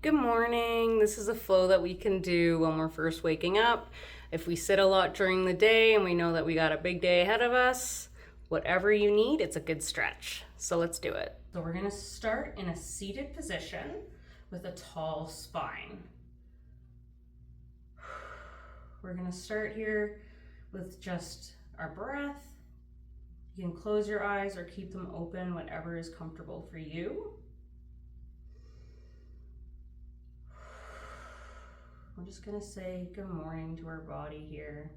Good morning. This is a flow that we can do when we're first waking up. If we sit a lot during the day and we know that we got a big day ahead of us, whatever you need, it's a good stretch. So let's do it. So we're gonna start in a seated position with a tall spine. We're gonna start here with just our breath. You can close your eyes or keep them open, whatever is comfortable for you. We're just gonna say good morning to our body here.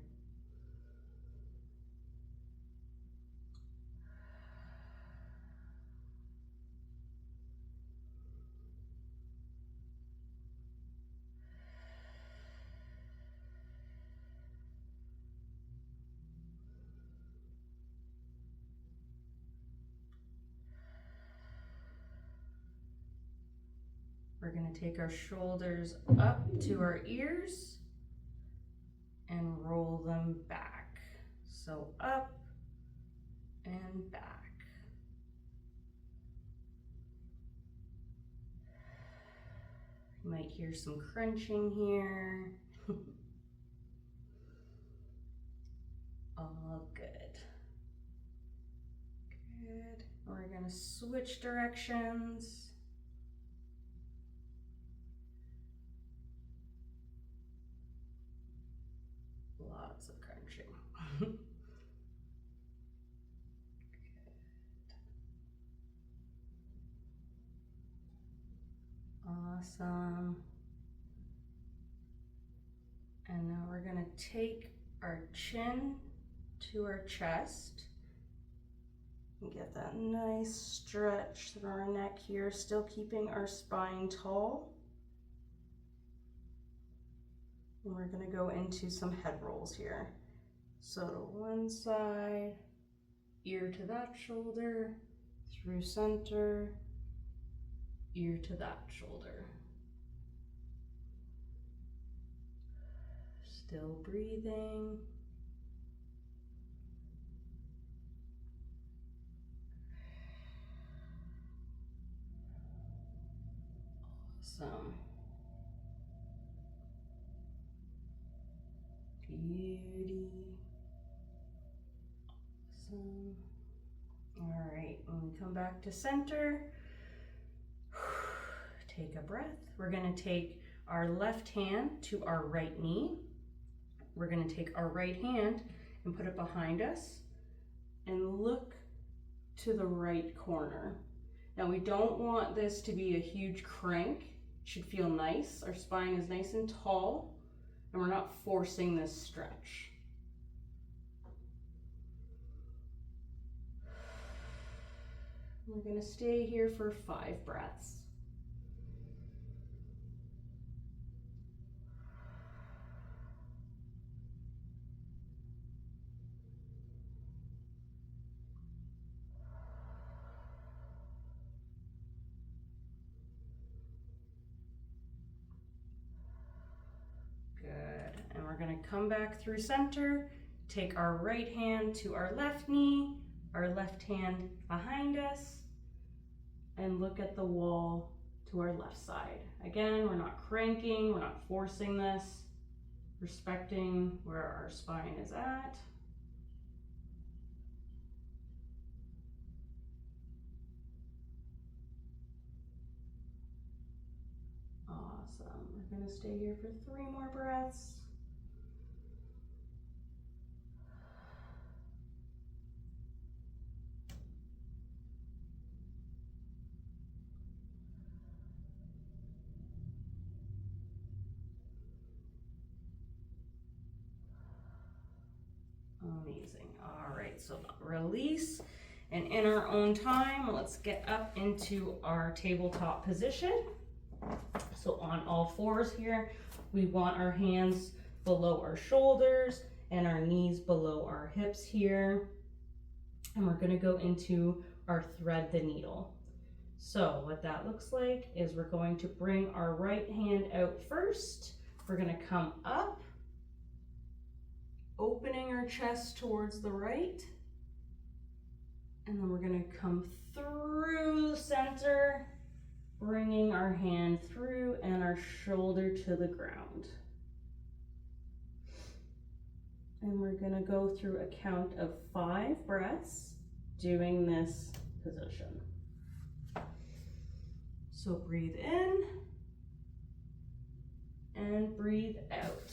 We're gonna take our shoulders up to our ears and roll them back. So up and back. You might hear some crunching here. All good. Good. We're gonna switch directions. Lots of crunching. Awesome. And now we're gonna take our chin to our chest and get that nice stretch through our neck here, still keeping our spine tall. And we're gonna go into some head rolls here. So to one side, ear to that shoulder, through center, ear to that shoulder. Still breathing. Awesome. Beauty. Awesome. All right, when we come back to center, take a breath. We're gonna take our left hand to our right knee. We're gonna take our right hand and put it behind us and look to the right corner. Now we don't want this to be a huge crank. It should feel nice. Our spine is nice and tall and we're not forcing this stretch. We're gonna stay here for 5 breaths. Good, and we're gonna come back through center, take our right hand to our left knee, our left hand behind us, and look at the wall to our left side. Again, we're not cranking, we're not forcing this, respecting where our spine is at. Awesome. We're gonna stay here for 3 more breaths. Amazing. All right, so release, and in our own time, let's get up into our tabletop position. So on all fours here, we want our hands below our shoulders and our knees below our hips here. And we're gonna go into our thread the needle. So what that looks like is we're going to bring our right hand out first. We're gonna come up, opening our chest towards the right. And then we're gonna come through the center bringing our hand through and our shoulder to the ground. And we're gonna go through a count of 5 breaths doing this position. So breathe in and breathe out.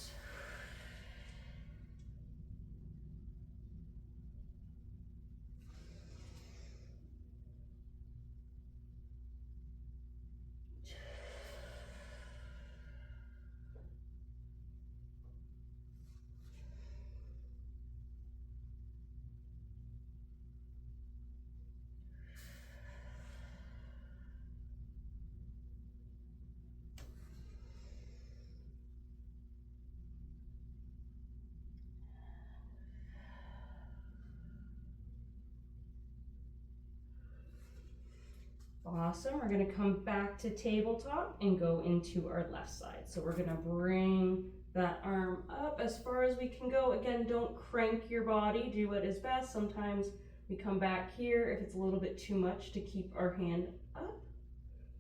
Awesome. We're going to come back to tabletop and go into our left side. So we're going to bring that arm up as far as we can go. Again, don't crank your body. Do what is best. Sometimes we come back here if it's a little bit too much to keep our hand up.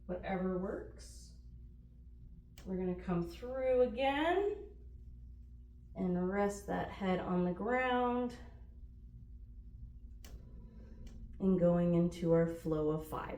Whatever works. We're going to come through again and rest that head on the ground. And going into our flow of 5.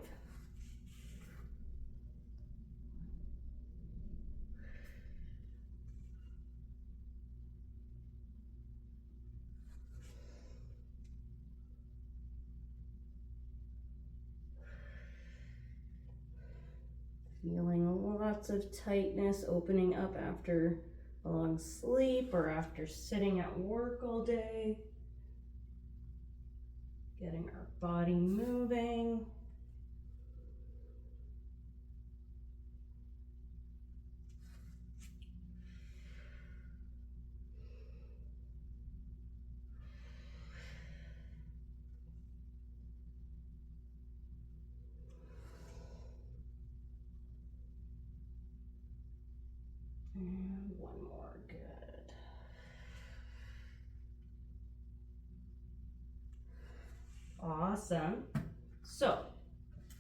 Feeling lots of tightness, opening up after a long sleep or after sitting at work all day. Getting our body moving. And one more, good. Awesome. So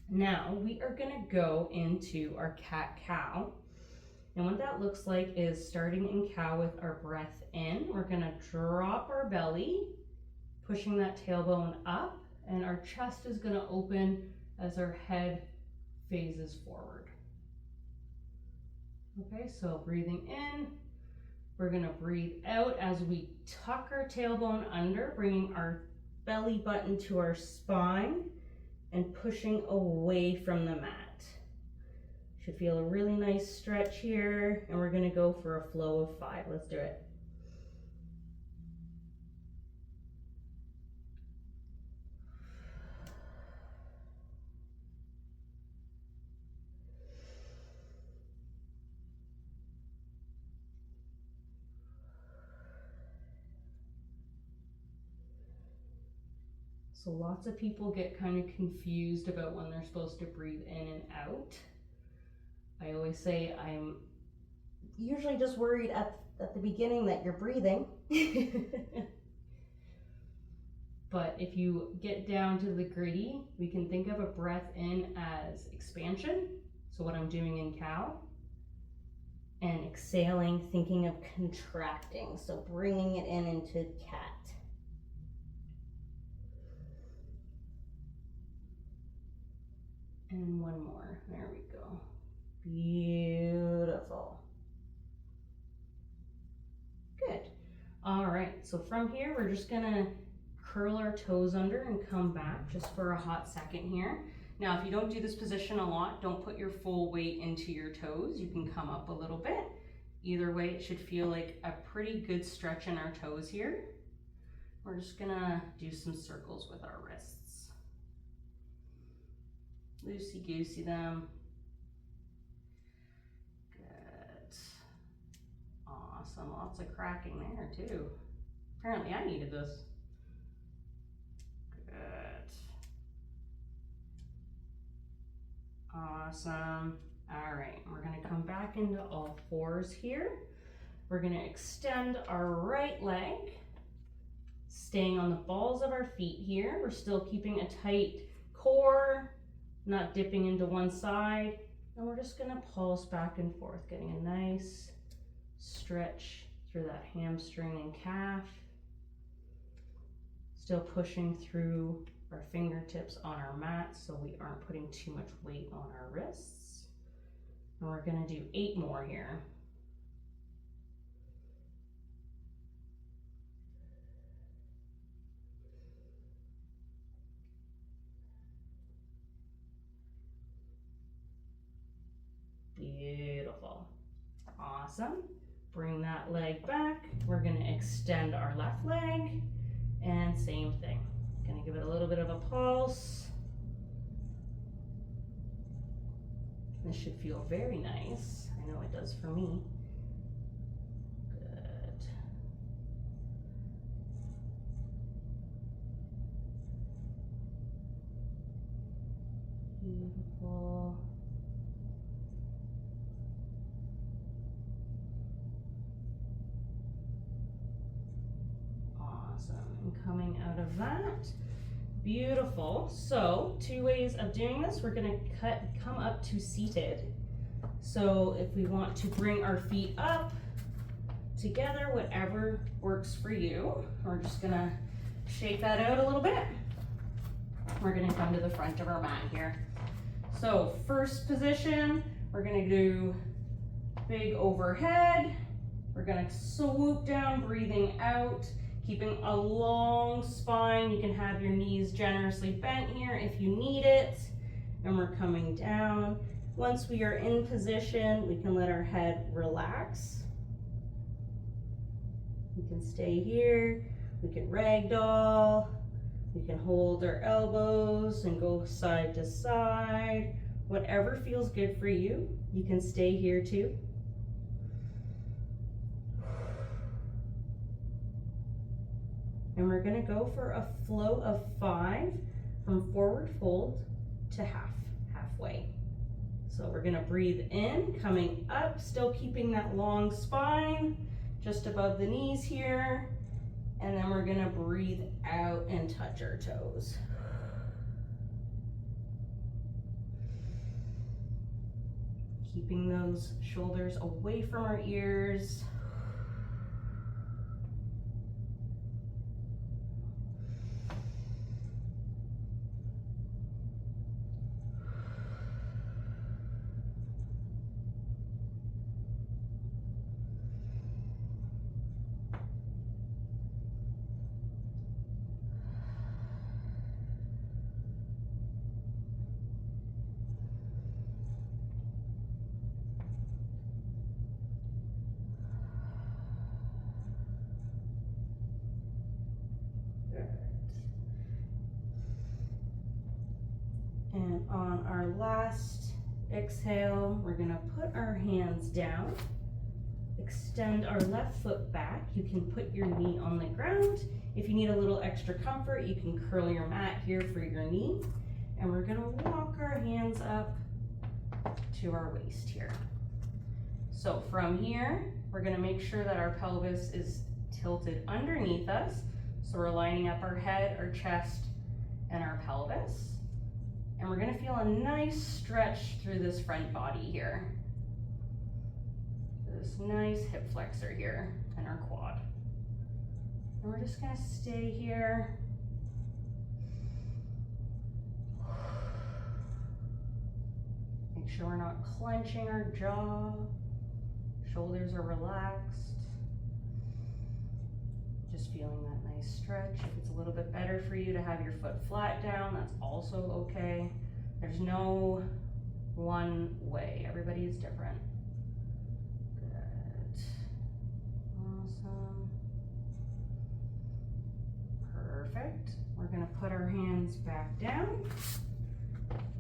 now we are gonna go into our cat-cow. And what that looks like is starting in cow with our breath in. We're gonna drop our belly, pushing that tailbone up, and our chest is gonna open as our head phases forward. Okay, so breathing in, we're gonna breathe out as we tuck our tailbone under, bringing our belly button to our spine and pushing away from the mat. Should feel a really nice stretch here, and we're gonna go for a flow of 5. Let's do it. So lots of people get kind of confused about when they're supposed to breathe in and out. I always say I'm usually just worried at the beginning that you're breathing. But if you get down to the gritty, we can think of a breath in as expansion. So what I'm doing in cow. And exhaling, thinking of contracting. So bringing it in into cat. And one more, there we go. Beautiful. Good. All right, so from here, we're just gonna curl our toes under and come back just for a hot second here. Now, if you don't do this position a lot, don't put your full weight into your toes. You can come up a little bit. Either way, it should feel like a pretty good stretch in our toes here. We're just gonna do some circles with our wrists. Loosey-goosey them. Good. Awesome, lots of cracking there too. Apparently I needed this. Good. Awesome. All right, we're gonna come back into all 4s here. We're gonna extend our right leg, staying on the balls of our feet here. We're still keeping a tight core, not dipping into one side. And we're just gonna pulse back and forth, getting a nice stretch through that hamstring and calf. Still pushing through our fingertips on our mat so we aren't putting too much weight on our wrists. And we're gonna do 8 more here. Beautiful. Awesome. Bring that leg back. We're gonna extend our left leg and same thing. Gonna give it a little bit of a pulse. This should feel very nice. I know it does for me. Good. Beautiful. Awesome. And coming out of that, beautiful. So 2 ways of doing this. We're gonna come up to seated. So if we want to bring our feet up together, whatever works for you, we're just gonna shake that out a little bit. We're gonna come to the front of our mat here. So first position, we're gonna do big overhead. We're gonna swoop down, breathing out, keeping a long spine. You can have your knees generously bent here if you need it. And we're coming down. Once we are in position, we can let our head relax. We can stay here. We can ragdoll. We can hold our elbows and go side to side. Whatever feels good for you, you can stay here too. And we're gonna go for a flow of 5 from forward fold to halfway. So we're gonna breathe in, coming up, still keeping that long spine, just above the knees here. And then we're gonna breathe out and touch our toes. Keeping those shoulders away from our ears. And on our last exhale, we're gonna put our hands down, extend our left foot back. You can put your knee on the ground. If you need a little extra comfort, you can curl your mat here for your knee. And we're gonna walk our hands up to our waist here. So from here, we're gonna make sure that our pelvis is tilted underneath us. So we're lining up our head, our chest, and our pelvis. And we're gonna feel a nice stretch through this front body here. This nice hip flexor here and our quad. And we're just gonna stay here. Make sure we're not clenching our jaw. Shoulders are relaxed. Just feeling that nice stretch. If it's a little bit better for you to have your foot flat down, that's also okay. There's no one way. Everybody is different. Good. Awesome. Perfect. We're gonna put our hands back down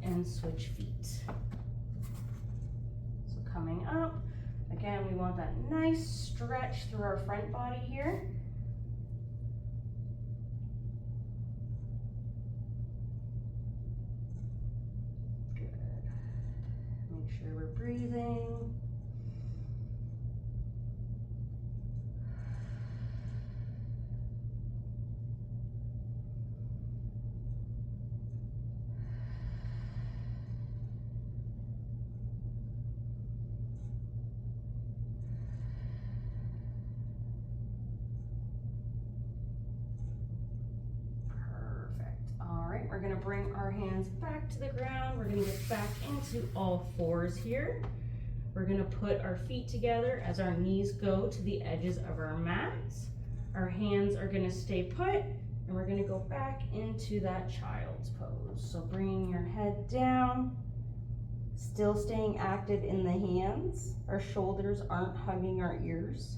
and switch feet. So coming up, again, we want that nice stretch through our front body here. Make sure we're breathing. gonna bring our hands back to the ground. We're gonna get back into all fours here. We're gonna put our feet together as our knees go to the edges of our mats. Our hands are gonna stay put, and we're gonna go back into that child's pose. So bringing your head down, still staying active in the hands. Our shoulders aren't hugging our ears.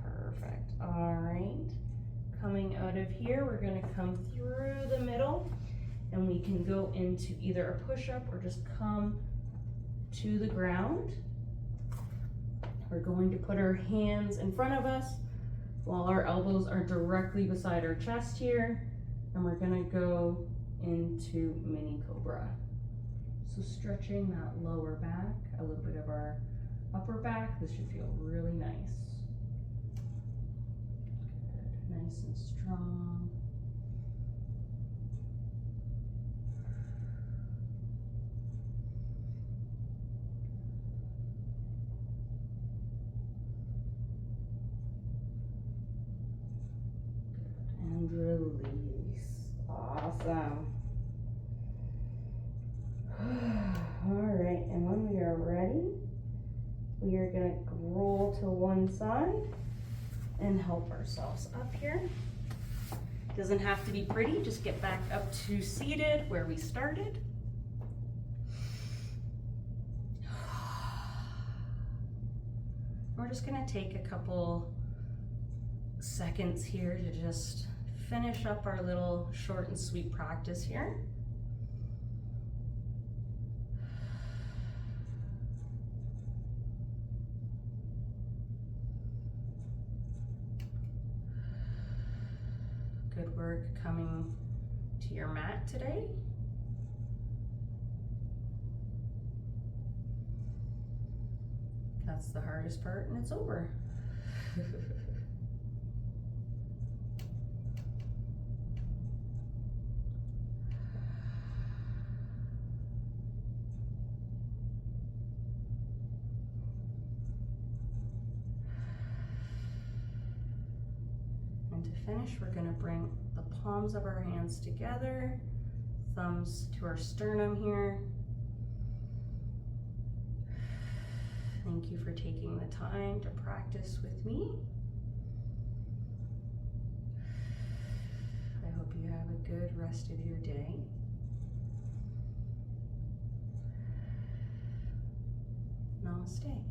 Perfect. All right. Coming out of here, we're going to come through the middle, and we can go into either a push-up or just come to the ground. We're going to put our hands in front of us while our elbows are directly beside our chest here, and we're going to go into mini cobra. So stretching that lower back, a little bit of our upper back. This should feel really nice. Good, nice and strong. And release. Awesome. All right, and when we are ready, we are going to roll to one side and help ourselves up here. Doesn't have to be pretty, just get back up to seated where we started. We're just going to take a couple seconds here to just finish up our little short and sweet practice here. Good work coming to your mat today. That's the hardest part, and it's over. And to finish, we're going to bring the palms of our hands together, thumbs to our sternum here. Thank you for taking the time to practice with me. I hope you have a good rest of your day. Namaste.